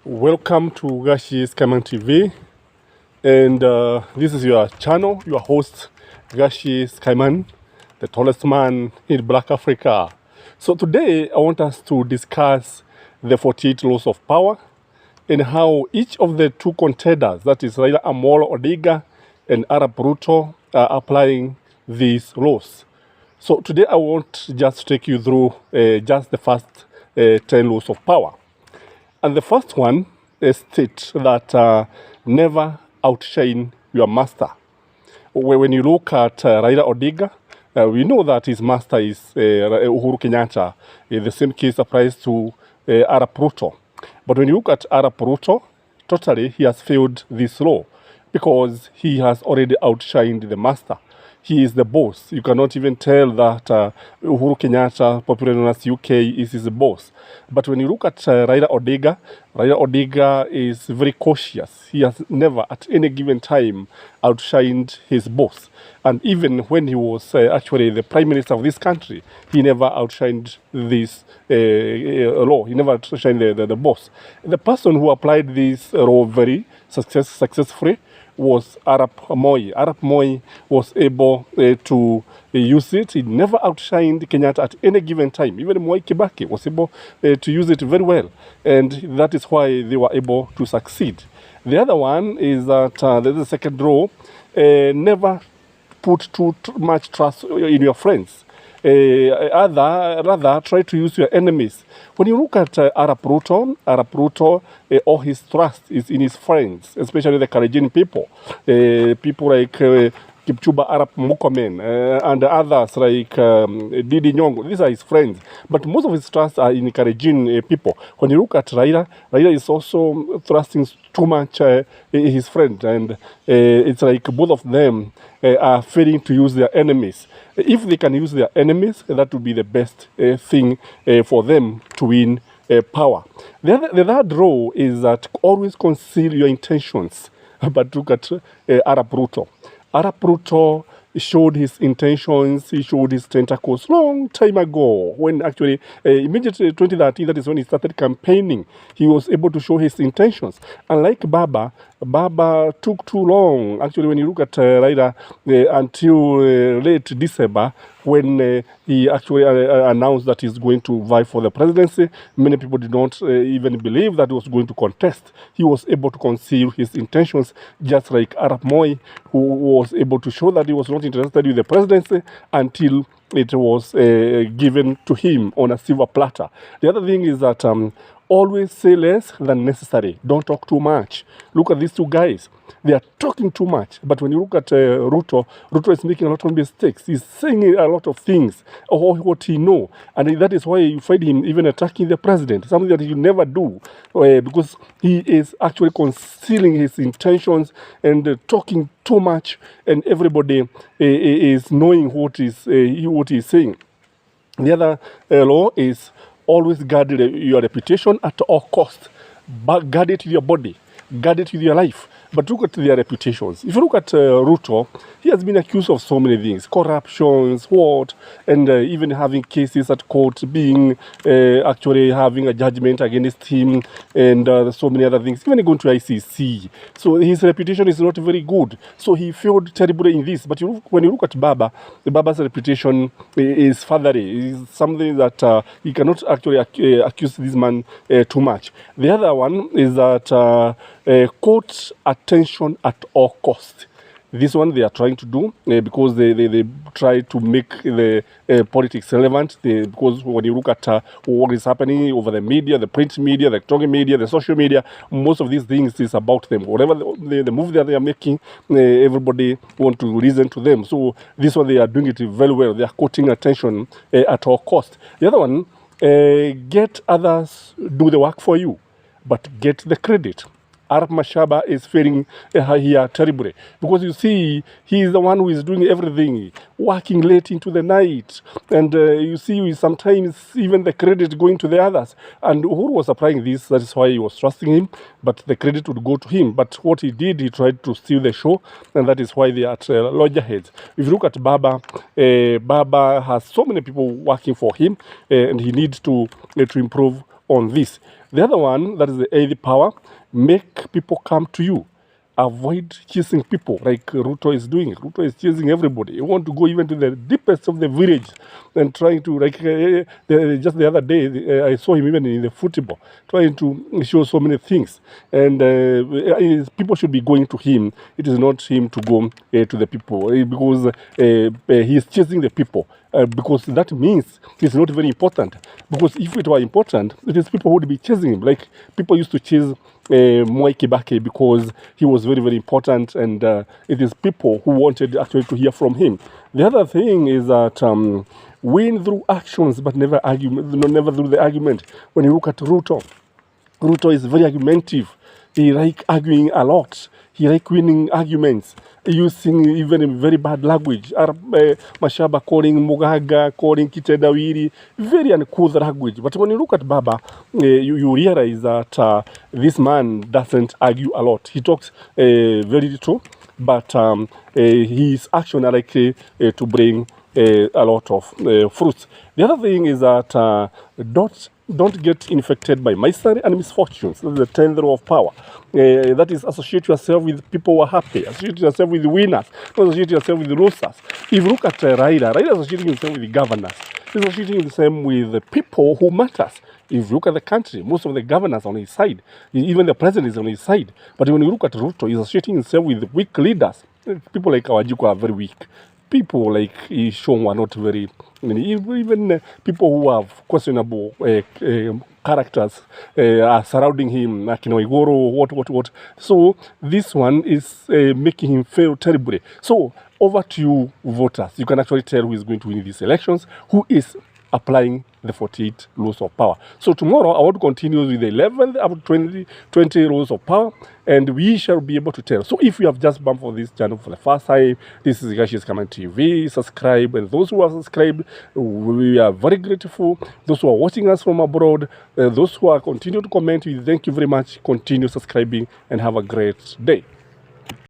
Welcome to Gashi's Kaman TV, and this is your channel, your host Gashi Skyman, the tallest man in Black Africa. So today I want us to discuss the 48 laws of power and how each of the two contenders, that is Raila Amolo Odinga and Arap Ruto, are applying these laws. So today I want just to take you through just the first 10 laws of power. And the first one states that never outshine your master. When you look at Raila Odinga, we know that his master is Uhuru Kenyatta. The same case applies to Arap Ruto. But when you look at Arap Ruto, totally he has failed this law because he has already outshined the master. He is the boss. You cannot even tell that Uhuru Kenyatta, popularly known as UK, is his boss. But when you look at Raila Odinga is very cautious. He has never, at any given time, outshined his boss. And even when he was actually the prime minister of this country, he never outshined this law. He never outshined the boss. The person who applied this law very successfully was Arap Moi. Arap Moi was able to use it. He never outshined Kenyatta at any given time. Even Moi Kibaki was able to use it very well. And that is why they were able to succeed. The other one is that the second law, never put too much trust in your friends. Rather try to use your enemies. When you look at Arap Ruto, all his trust is in his friends, especially the Karajan people. People like Kipchumba Arap Murkomen and others like Didi Nyong'o. These are his friends. But most of his trust are in Karajan people. When you look at Raila is also trusting too much his friend. And it's like both of them are failing to use their enemies. If they can use their enemies, that would be the best thing for them to win power. The third rule is that always conceal your intentions. But look at Arap Ruto. Arap Ruto showed his intentions, he showed his tentacles long time ago. When actually, immediately 2013, that is when he started campaigning, he was able to show his intentions. Unlike Baba took too long. Actually, when you look at Raila until late December, when he actually announced that he's going to vie for the presidency, many people did not even believe that he was going to contest. He was able to conceal his intentions, just like Arap Moi, who was able to show that he was not interested in the presidency until it was given to him on a silver platter. The other thing is that always say less than necessary. Don't talk too much. Look at these two guys. They are talking too much. But when you look at Ruto is making a lot of mistakes. He's saying a lot of things, or what he knows. And that is why you find him even attacking the president, something that he never do, because he is actually concealing his intentions and talking too much, and everybody is knowing what he's saying. The other law is always guard your reputation at all costs. But guard it with your body. Guard it with your life. But look at their reputations. If you look at Ruto, he has been accused of so many things. Corruptions, and even having cases at court, being actually having a judgment against him, and so many other things. Even going to ICC. So his reputation is not very good. So he failed terribly in this. But when you look at Baba's reputation is feathery. It's something that he cannot actually accuse this man too much. The other one is that court attention at all costs. This one they are trying to do because they try to make the politics relevant. Because when you look at what is happening over the media, the print media, the electronic media, the social media, most of these things is about them. Whatever the move that they are making, everybody want to listen to them. So this one they are doing it very well. They are quoting attention at all costs. The other one, get others do the work for you, but get the credit. Arap Mashaba is failing here terribly. Because you see, he is the one who is doing everything, working late into the night. And you see, sometimes even the credit going to the others. And Uhuru was applying this, that is why he was trusting him, but the credit would go to him. But what he did, he tried to steal the show, and that is why they are at loggerheads. If you look at Baba, Baba has so many people working for him, and he needs to improve on this. The other one, that is the eighth power, make people come to you. Avoid chasing people like Ruto is doing. Ruto is chasing everybody. You want to go even to the deepest of the village and trying to, like, just the other day, I saw him even in the football, trying to show so many things. And people should be going to him. It is not him to go to the people because he is chasing the people. Because that means it's not very important. Because if it were important, it is people who would be chasing him. Like people used to chase Mwai Kibaki because he was very, very important, and it is people who wanted actually to hear from him. The other thing is that win through actions, but never through the argument. When you look at Ruto, Ruto is very argumentative. He like arguing a lot. He like winning arguments, using even very bad language. Mashaba calling Mugaga, calling Kitedawiri, very uncouth language. But when you look at Baba, you realize that this man doesn't argue a lot. He talks very little, but his actions are likely to bring a lot of fruits. The other thing is that don't get infected by misery and misfortunes. That's the 10th law of power. That is, associate yourself with people who are happy. Associate yourself with the winners. Don't associate yourself with the losers. If you look at Raila, Raila is associating himself with the governors. He's associating himself with the people who matters. If you look at the country, most of the governors on his side, even the president is on his side. But when you look at Ruto, he's associating himself with weak leaders. People like Awajiko are very weak. People like Ishong are not very, even people who have questionable characters are surrounding him, like Igoro, what. So this one is making him fail terribly. So over to you, voters. You can actually tell who is going to win these elections, who is applying the 48 laws of power. So tomorrow I want to continue with the 11th up to 20 laws of power, and we shall be able to tell. So if you have just bumped on this channel for the first time, this is Gashi's Comment TV. Subscribe, and those who are subscribed, we are very grateful. Those who are watching us from abroad, those who are continue to comment, we thank you very much. Continue subscribing and have a great day.